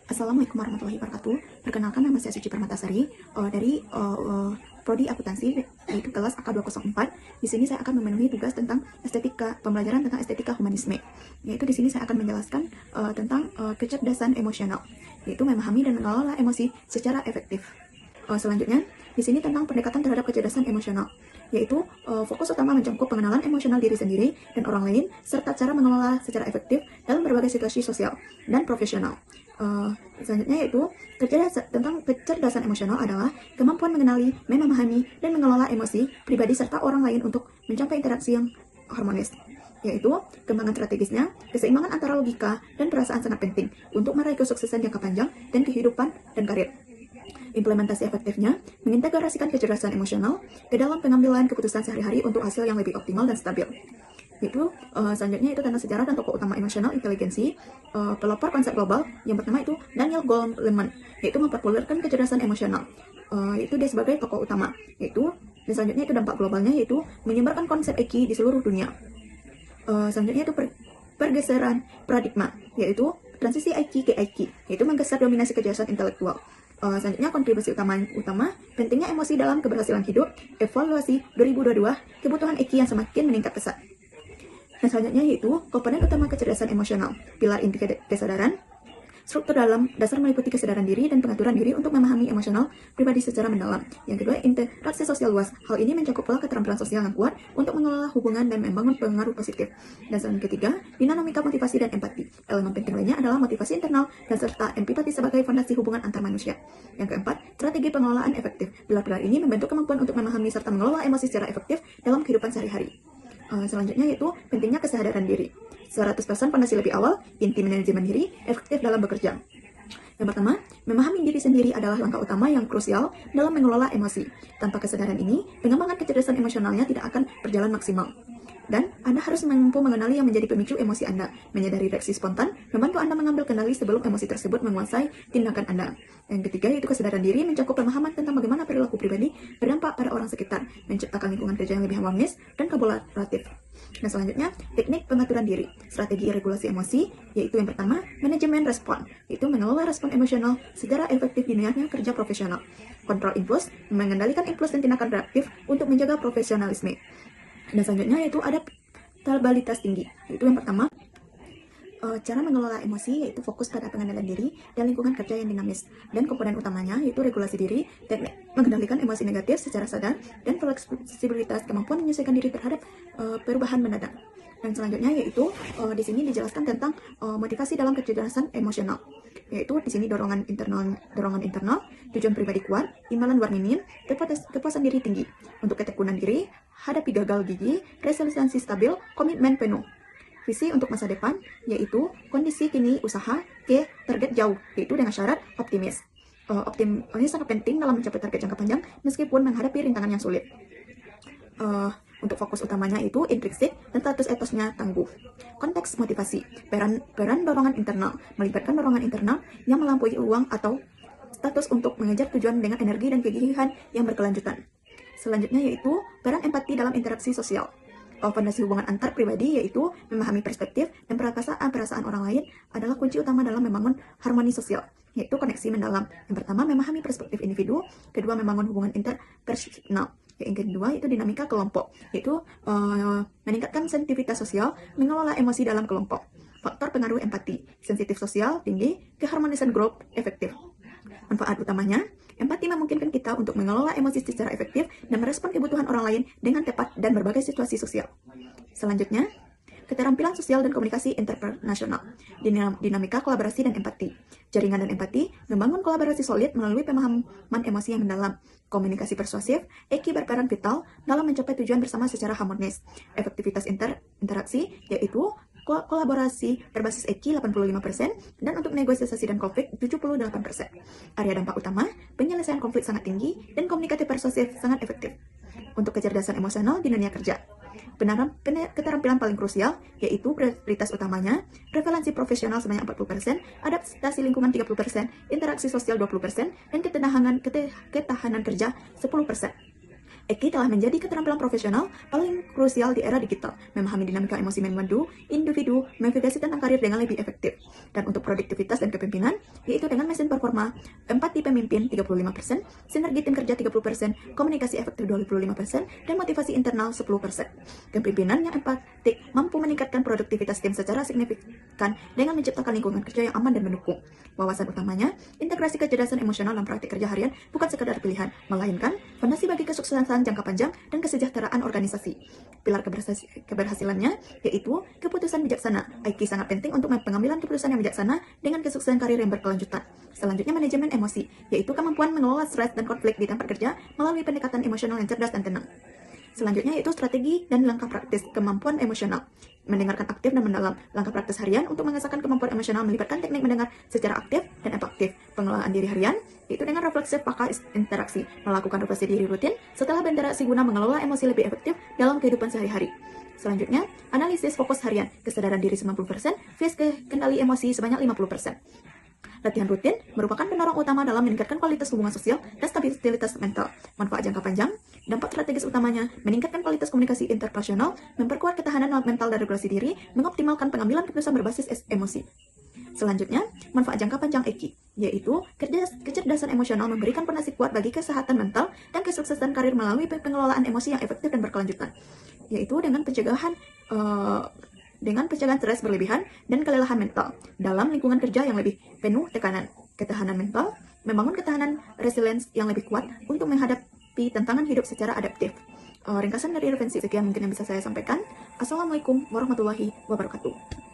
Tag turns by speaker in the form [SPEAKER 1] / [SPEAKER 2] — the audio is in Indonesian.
[SPEAKER 1] Assalamualaikum warahmatullahi wabarakatuh. Perkenalkan, nama saya Suci Permatasari dari Prodi Akuntansi, yaitu kelas AK204. Di sini saya akan memenuhi tugas tentang pembelajaran tentang estetika humanisme. Yaitu di sini saya akan menjelaskan tentang kecerdasan emosional, yaitu memahami dan mengelola emosi secara efektif. Selanjutnya, di sini tentang pendekatan terhadap kecerdasan emosional, yaitu fokus utama mencakup pengenalan emosional diri sendiri dan orang lain, serta cara mengelola secara efektif dalam berbagai situasi sosial dan profesional. Selanjutnya yaitu tentang kecerdasan emosional adalah kemampuan mengenali, memahami, dan mengelola emosi pribadi serta orang lain untuk mencapai interaksi yang harmonis. Yaitu kembangan strategisnya, keseimbangan antara logika dan perasaan sangat penting untuk meraih kesuksesan jangka panjang dan kehidupan dan karir. Implementasi efektifnya mengintegrasikan kecerdasan emosional ke dalam pengambilan keputusan sehari-hari untuk hasil yang lebih optimal dan stabil. Selanjutnya itu tentang sejarah dan tokoh utama emosional inteligensi. Pelopor konsep global yang pertama itu Daniel Goleman, yaitu mempopulerkan kecerdasan emosional. Itu dia sebagai tokoh utama. Dan selanjutnya itu dampak globalnya, yaitu menyebarkan konsep EQ di seluruh dunia. Selanjutnya itu pergeseran paradigma, yaitu transisi IQ ke IQ, yaitu menggeser dominasi kecerdasan intelektual. Selanjutnya kontribusi utama pentingnya emosi dalam keberhasilan hidup, evaluasi 2022, kebutuhan EQ yang semakin meningkat pesat. Dan selanjutnya yaitu komponen utama kecerdasan emosional, pilar inti kesadaran, struktur dalam dasar meliputi kesadaran diri dan pengaturan diri untuk memahami emosional pribadi secara mendalam. Yang kedua, interaksi sosial luas. Hal ini mencakup pola keterampilan sosial yang kuat untuk mengelola hubungan dan membangun pengaruh positif. Dan selanjutnya ketiga, dinamika motivasi dan empati. Elemen penting lainnya adalah motivasi internal dan serta empati sebagai fondasi hubungan antar manusia. Yang keempat, strategi pengelolaan efektif. Pilar-pilar ini membentuk kemampuan untuk memahami serta mengelola emosi secara efektif dalam kehidupan sehari-hari. Selanjutnya yaitu pentingnya kesadaran diri. 100% fondasi lebih awal, inti manajemen diri, efektif dalam bekerja. Yang pertama, memahami diri sendiri adalah langkah utama yang krusial dalam mengelola emosi. Tanpa kesadaran ini, pengembangan kecerdasan emosionalnya tidak akan berjalan maksimal. Dan Anda harus mampu mengenali yang menjadi pemicu emosi Anda, menyadari reaksi spontan, membantu Anda mengambil kendali sebelum emosi tersebut menguasai tindakan Anda. Yang ketiga yaitu kesadaran diri mencakup pemahaman tentang bagaimana perilaku pribadi berdampak pada orang sekitar, menciptakan lingkungan kerja yang lebih harmonis dan kolaboratif. Dan selanjutnya, teknik pengaturan diri, strategi regulasi emosi, yaitu yang pertama, manajemen respon, yaitu mengelola respon emosional secara efektif di dunia kerja profesional. Kontrol impuls, mengendalikan impuls dan tindakan reaktif untuk menjaga profesionalisme. Dan selanjutnya yaitu adaptabilitas tinggi, yaitu yang pertama, cara mengelola emosi yaitu fokus pada pengendalian diri dan lingkungan kerja yang dinamis. Dan komponen utamanya yaitu regulasi diri, teknik mengendalikan emosi negatif secara sadar, dan fleksibilitas, kemampuan menyesuaikan diri terhadap perubahan mendadak. Dan selanjutnya yaitu di sini dijelaskan tentang motivasi dalam kecerdasan emosional, yaitu di sini dorongan internal, tujuan pribadi kuat, imbalan warningin, kepuasan diri tinggi. Untuk ketekunan diri, hadapi gagal gigi, resiliensi stabil, komitmen penuh. Visi untuk masa depan, yaitu kondisi kini usaha ke target jauh, yaitu dengan syarat optimis. Ini sangat penting dalam mencapai target jangka panjang meskipun menghadapi rintangan yang sulit. Untuk fokus utamanya itu intrinsik dan status etosnya tangguh. Konteks motivasi, peran dorongan internal, melibatkan dorongan internal yang melampaui uang atau status untuk mengejar tujuan dengan energi dan kegigihan yang berkelanjutan. Selanjutnya yaitu peran empati dalam interaksi sosial. Fondasi hubungan antar pribadi yaitu memahami perspektif dan perasaan orang lain adalah kunci utama dalam membangun harmoni sosial, yaitu koneksi mendalam. Yang pertama, memahami perspektif individu. Kedua, membangun hubungan interpersonal. Yang kedua, itu dinamika kelompok, yaitu meningkatkan sensitivitas sosial, mengelola emosi dalam kelompok. Faktor pengaruh empati, sensitif sosial tinggi, keharmonisan grup efektif. Manfaat utamanya, empati memungkinkan kita untuk mengelola emosi secara efektif dan merespon kebutuhan orang lain dengan tepat dan berbagai situasi sosial. Selanjutnya, keterampilan sosial dan komunikasi internasional, dinamika kolaborasi dan empati. Jaringan dan empati membangun kolaborasi solid melalui pemahaman emosi yang mendalam. Komunikasi persuasif, EQ berperan vital dalam mencapai tujuan bersama secara harmonis. Efektivitas interaksi, yaitu kolaborasi berbasis EQ 85% dan untuk negosiasi dan konflik 78%. Area dampak utama, penyelesaian konflik sangat tinggi dan komunikatif persuasif sangat efektif. Untuk kecerdasan emosional di dunia kerja, keterampilan paling krusial yaitu prioritas utamanya, prevalensi profesional sebanyak 40%, adaptasi lingkungan 30%, interaksi sosial 20%, dan ketahanan kerja 10%. Eki telah menjadi keterampilan profesional paling krusial di era digital, memahami dinamika emosi membantu individu menavigasi tentang karir dengan lebih efektif. Dan untuk produktivitas dan kepemimpinan, yaitu dengan mesin performa, empati pemimpin 35%, sinergi tim kerja 30%, komunikasi efektif 25%, dan motivasi internal 10%. Kepemimpinan yang empatik mampu meningkatkan produktivitas tim secara signifikan dengan menciptakan lingkungan kerja yang aman dan mendukung. Wawasan utamanya, integrasi kecerdasan emosional dalam praktik kerja harian bukan sekadar pilihan, melainkan fondasi bagi kesuksesan jangka panjang dan kesejahteraan organisasi. Pilar keberhasilannya yaitu keputusan bijaksana. IQ sangat penting untuk pengambilan keputusan yang bijaksana dengan kesuksesan karir yang berkelanjutan. Selanjutnya, manajemen emosi, yaitu kemampuan mengelola stres dan konflik di tempat kerja melalui pendekatan emosional yang cerdas dan tenang. Selanjutnya yaitu strategi dan langkah praktis kemampuan emosional. Mendengarkan aktif dan mendalam. Langkah praktis harian untuk mengasahkan kemampuan emosional melibatkan teknik mendengar secara aktif dan empatik. Pengelolaan diri harian yaitu dengan refleksif pakai interaksi. Melakukan refleksi diri rutin setelah berinteraksi guna mengelola emosi lebih efektif dalam kehidupan sehari-hari. Selanjutnya, analisis fokus harian. Kesadaran diri 90% vs kendali emosi sebanyak 50%. Latihan rutin merupakan pendorong utama dalam meningkatkan kualitas hubungan sosial dan stabilitas mental. Manfaat jangka panjang, dampak strategis utamanya, meningkatkan kualitas komunikasi interpersonal, memperkuat ketahanan mental dan regulasi diri, mengoptimalkan pengambilan keputusan berbasis emosi. Selanjutnya, manfaat jangka panjang EKI, yaitu kecerdasan emosional memberikan fondasi kuat bagi kesehatan mental dan kesuksesan karir melalui pengelolaan emosi yang efektif dan berkelanjutan, yaitu dengan pencegahan stres berlebihan dan kelelahan mental dalam lingkungan kerja yang lebih penuh tekanan. Ketahanan mental membangun ketahanan resilience yang lebih kuat untuk menghadapi tantangan hidup secara adaptif. Ringkasan dari referensi sekian mungkin yang bisa saya sampaikan. Assalamualaikum warahmatullahi wabarakatuh.